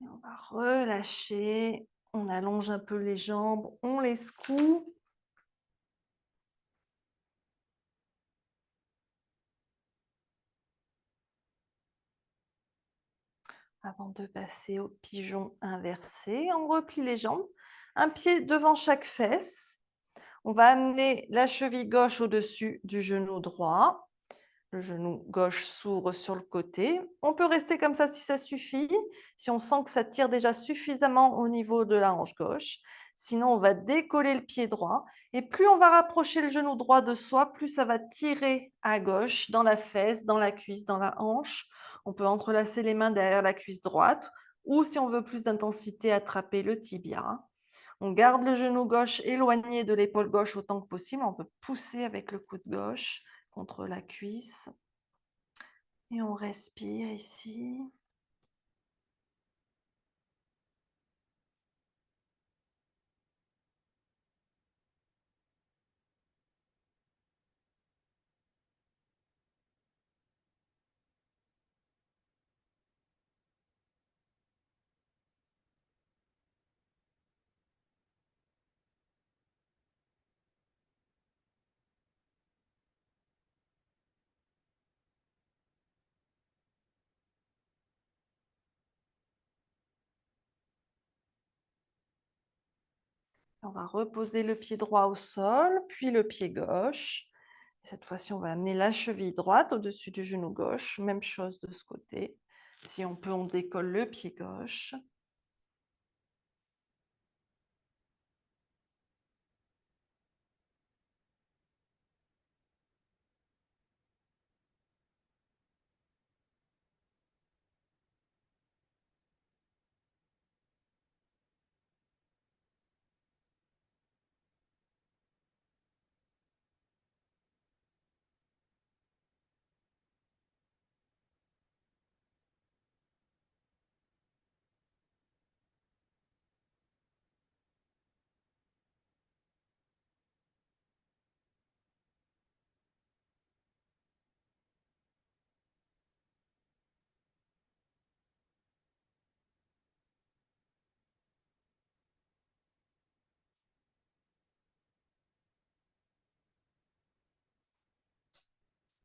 Et on va relâcher, on allonge un peu les jambes, on les secoue. Avant de passer au pigeon inversé, on replie les jambes, un pied devant chaque fesse. On va amener la cheville gauche au-dessus du genou droit. Le genou gauche s'ouvre sur le côté. On peut rester comme ça si ça suffit, si on sent que ça tire déjà suffisamment au niveau de la hanche gauche. Sinon, on va décoller le pied droit. Et plus on va rapprocher le genou droit de soi, plus ça va tirer à gauche, dans la fesse, dans la cuisse, dans la hanche. On peut entrelacer les mains derrière la cuisse droite ou, si on veut plus d'intensité, attraper le tibia. On garde le genou gauche éloigné de l'épaule gauche autant que possible. On peut pousser avec le coude gauche contre la cuisse. Et on respire ici. On va reposer le pied droit au sol, puis le pied gauche. Cette fois-ci, on va amener la cheville droite au-dessus du genou gauche. Même chose de ce côté. Si on peut, on décolle le pied gauche.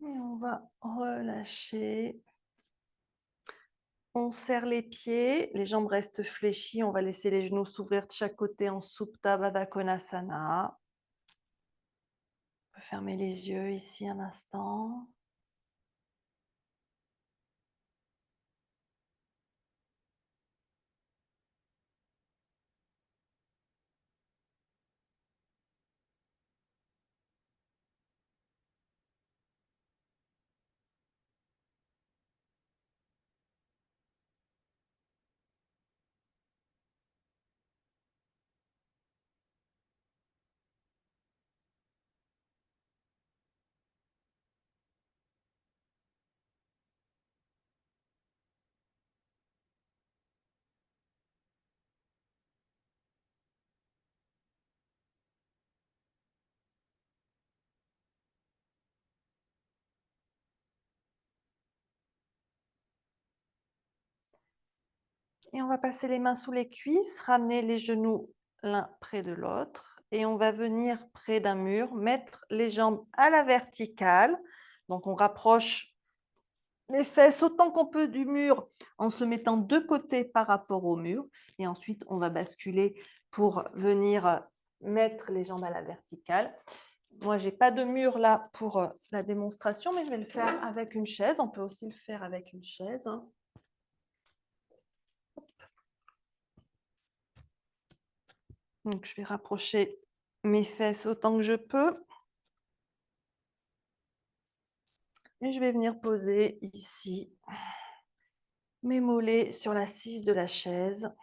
Et on va relâcher. On serre les pieds, les jambes restent fléchies. On va laisser les genoux s'ouvrir de chaque côté en Supta Baddha Konasana. On peut fermer les yeux ici un instant. Et on va passer les mains sous les cuisses, ramener les genoux l'un près de l'autre. Et on va venir près d'un mur, mettre les jambes à la verticale. Donc on rapproche les fesses autant qu'on peut du mur en se mettant de côté par rapport au mur. Et ensuite, on va basculer pour venir mettre les jambes à la verticale. Moi, je n'ai pas de mur là pour la démonstration, mais je vais le faire avec une chaise. On peut aussi le faire avec une chaise. Donc, je vais rapprocher mes fesses autant que je peux. Et je vais venir poser ici mes mollets sur l'assise de la chaise.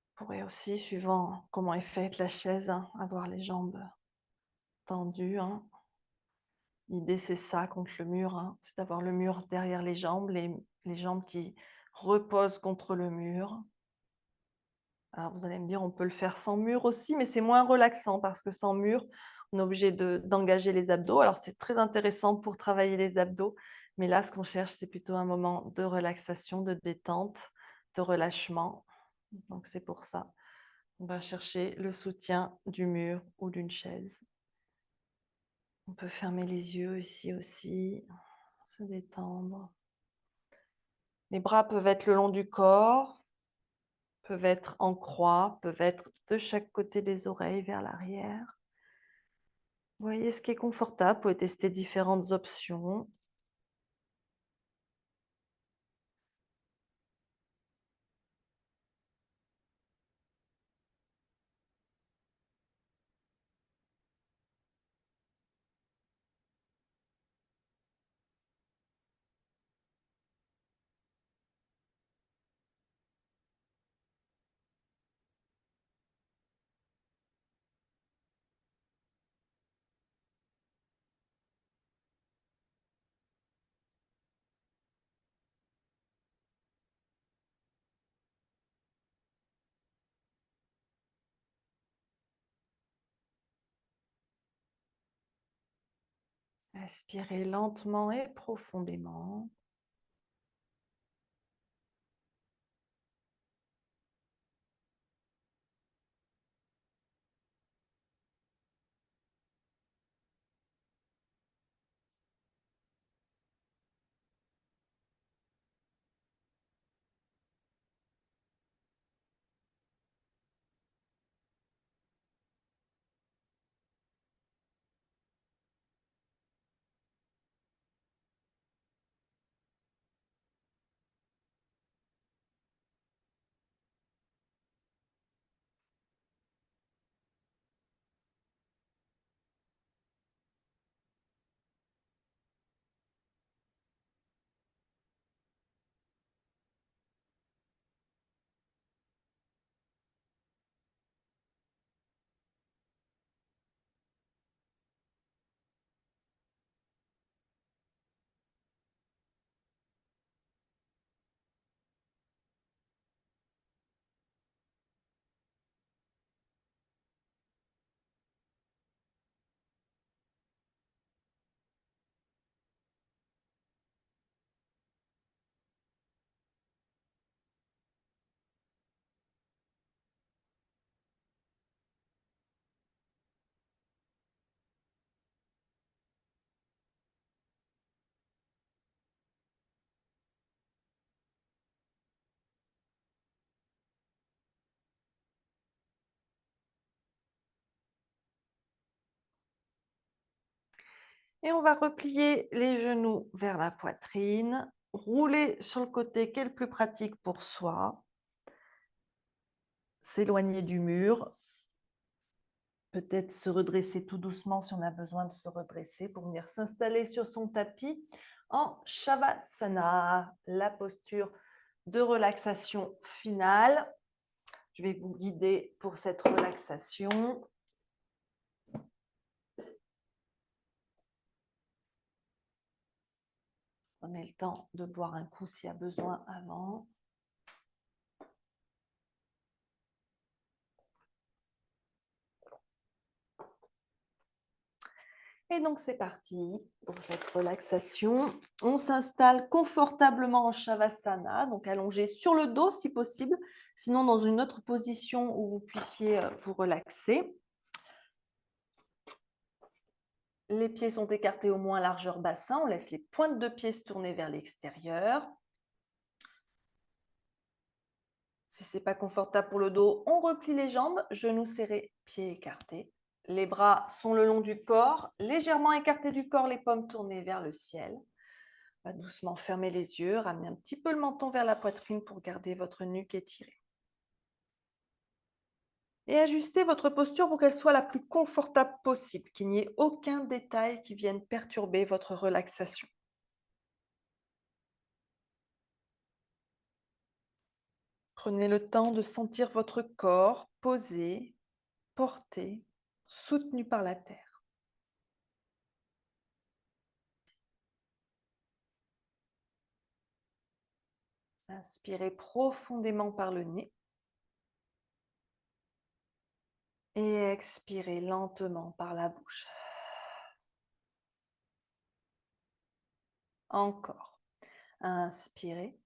Vous pourrez aussi, suivant comment est faite la chaise, avoir les jambes tendues. L'idée, c'est ça contre le mur, c'est d'avoir le mur derrière les jambes jambes qui reposent contre le mur. Alors, vous allez me dire, on peut le faire sans mur aussi, mais c'est moins relaxant parce que sans mur, on est obligé d'engager les abdos. Alors, c'est très intéressant pour travailler les abdos, mais là, ce qu'on cherche, c'est plutôt un moment de relaxation, de détente, de relâchement. Donc, c'est pour ça. On va chercher le soutien du mur ou d'une chaise. On peut fermer les yeux ici aussi, se détendre. Les bras peuvent être le long du corps, peuvent être en croix, peuvent être de chaque côté des oreilles vers l'arrière. Voyez ce qui est confortable, vous pouvez tester différentes options. Inspirez lentement et profondément. Et on va replier les genoux vers la poitrine, rouler sur le côté qui est le plus pratique pour soi, s'éloigner du mur, peut-être se redresser tout doucement si on a besoin de se redresser pour venir s'installer sur son tapis en Shavasana, la posture de relaxation finale. Je vais vous guider pour cette relaxation. Prenez le temps de boire un coup s'il y a besoin avant. Et donc c'est parti pour cette relaxation. On s'installe confortablement en Shavasana, donc allongé sur le dos si possible, sinon dans une autre position où vous puissiez vous relaxer. Les pieds sont écartés au moins largeur bassin, on laisse les pointes de pieds se tourner vers l'extérieur. Si ce n'est pas confortable pour le dos, on replie les jambes, genoux serrés, pieds écartés. Les bras sont le long du corps, légèrement écartés du corps, les paumes tournées vers le ciel. On va doucement fermer les yeux, ramener un petit peu le menton vers la poitrine pour garder votre nuque étirée. Et ajustez votre posture pour qu'elle soit la plus confortable possible, qu'il n'y ait aucun détail qui vienne perturber votre relaxation. Prenez le temps de sentir votre corps posé, porté, soutenu par la terre. Inspirez profondément par le nez et expirez lentement par la bouche. Encore. Inspirez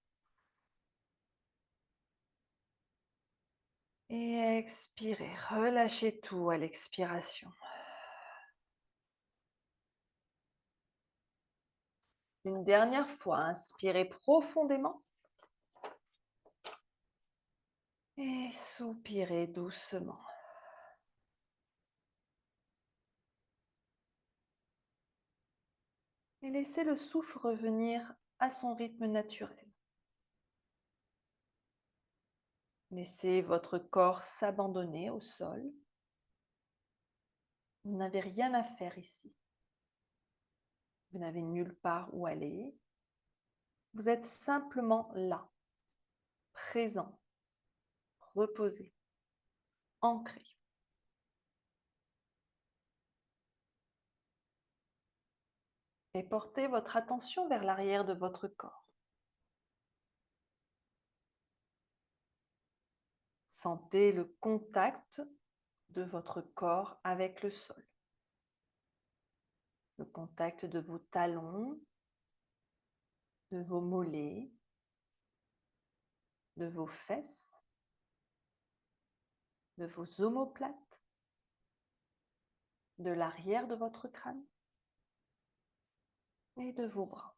et expirez. Relâchez tout à l'expiration. Une dernière fois, inspirez profondément et soupirez doucement. Et laissez le souffle revenir à son rythme naturel. Laissez votre corps s'abandonner au sol. Vous n'avez rien à faire ici. Vous n'avez nulle part où aller. Vous êtes simplement là, présent, reposé, ancré. Et portez votre attention vers l'arrière de votre corps. Sentez le contact de votre corps avec le sol. Le contact de vos talons, de vos mollets, de vos fesses, de vos omoplates, de l'arrière de votre crâne et de vos bras.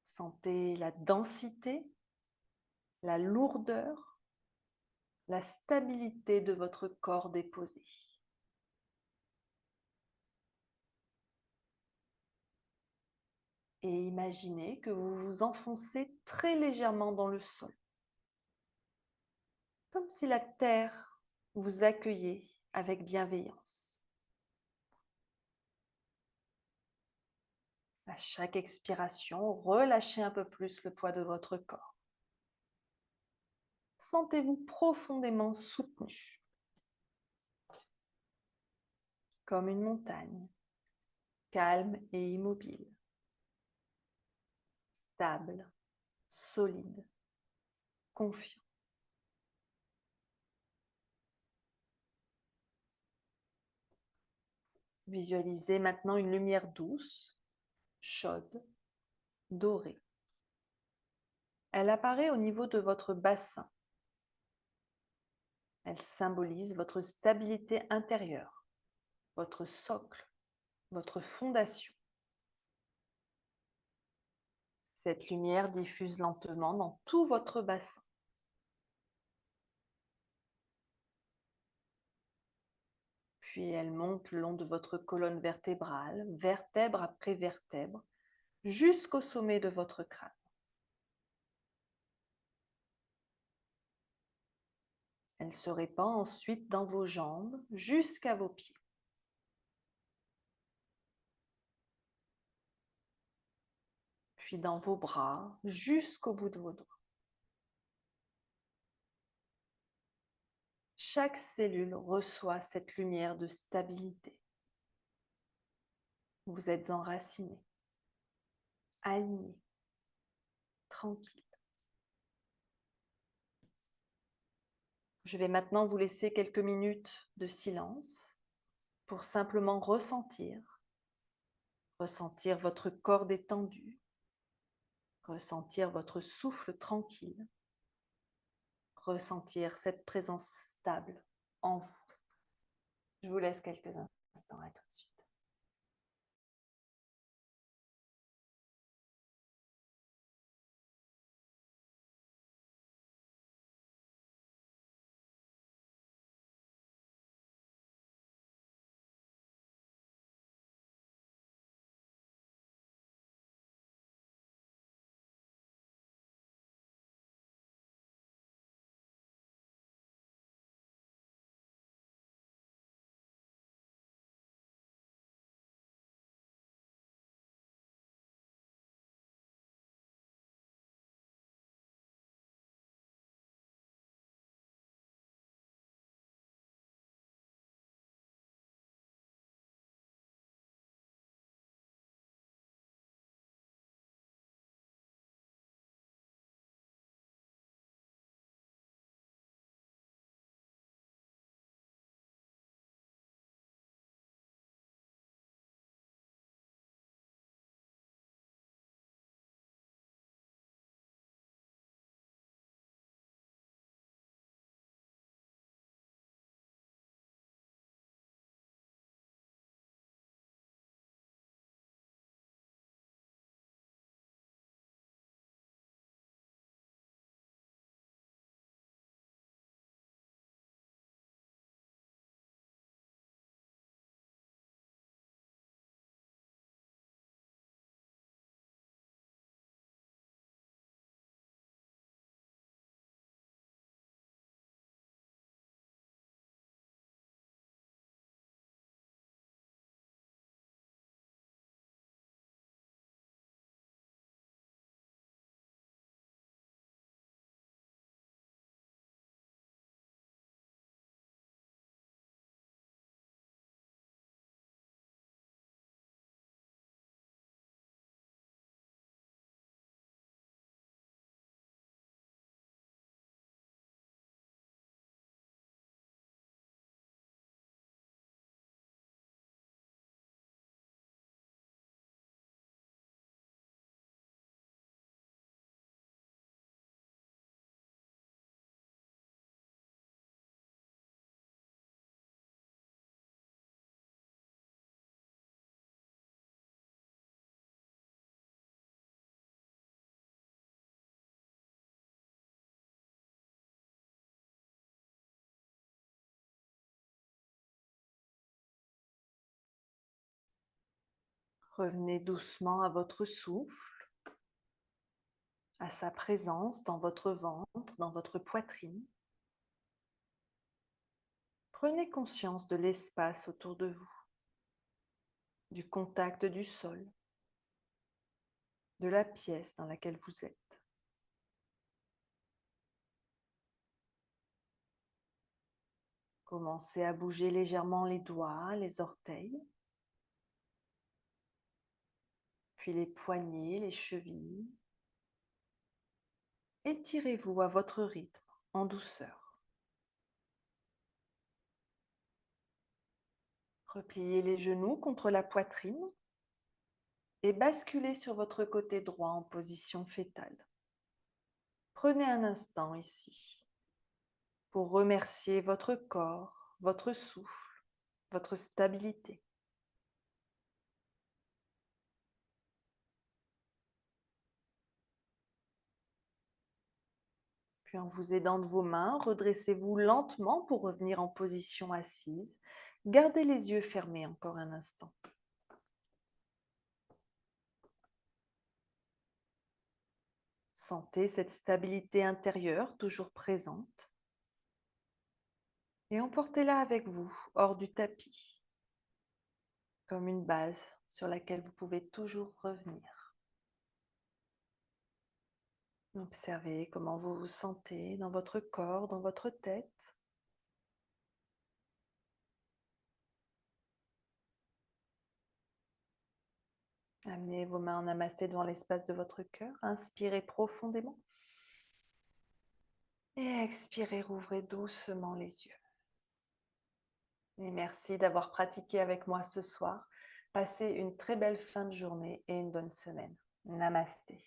Sentez la densité, la lourdeur, la stabilité de votre corps déposé. Et imaginez que vous vous enfoncez très légèrement dans le sol, comme si la terre vous accueillait avec bienveillance. À chaque expiration, relâchez un peu plus le poids de votre corps. Sentez-vous profondément soutenu, comme une montagne, calme et immobile, stable, solide, confiant. Visualisez maintenant une lumière douce, chaude, dorée. Elle apparaît au niveau de votre bassin. Elle symbolise votre stabilité intérieure, votre socle, votre fondation. Cette lumière diffuse lentement dans tout votre bassin. Puis elle monte le long de votre colonne vertébrale, vertèbre après vertèbre, jusqu'au sommet de votre crâne. Elle se répand ensuite dans vos jambes jusqu'à vos pieds. Puis dans vos bras jusqu'au bout de vos doigts. Chaque cellule reçoit cette lumière de stabilité. Vous êtes enraciné, aligné, tranquille. Je vais maintenant vous laisser quelques minutes de silence pour simplement ressentir votre corps détendu, ressentir votre souffle tranquille, ressentir cette présence stable en vous. Je vous laisse quelques instants, à tout de suite. Revenez doucement à votre souffle, à sa présence dans votre ventre, dans votre poitrine. Prenez conscience de l'espace autour de vous, du contact du sol, de la pièce dans laquelle vous êtes. Commencez à bouger légèrement les doigts, les orteils, puis les poignets, les chevilles. Étirez-vous à votre rythme, en douceur. Repliez les genoux contre la poitrine et basculez sur votre côté droit en position fétale. Prenez un instant ici pour remercier votre corps, votre souffle, votre stabilité. Puis en vous aidant de vos mains, redressez-vous lentement pour revenir en position assise. Gardez les yeux fermés encore un instant. Sentez cette stabilité intérieure toujours présente et emportez-la avec vous hors du tapis, comme une base sur laquelle vous pouvez toujours revenir. Observez comment vous vous sentez dans votre corps, dans votre tête. Amenez vos mains en namasté devant l'espace de votre cœur. Inspirez profondément. Et expirez, rouvrez doucement les yeux. Et merci d'avoir pratiqué avec moi ce soir. Passez une très belle fin de journée et une bonne semaine. Namasté.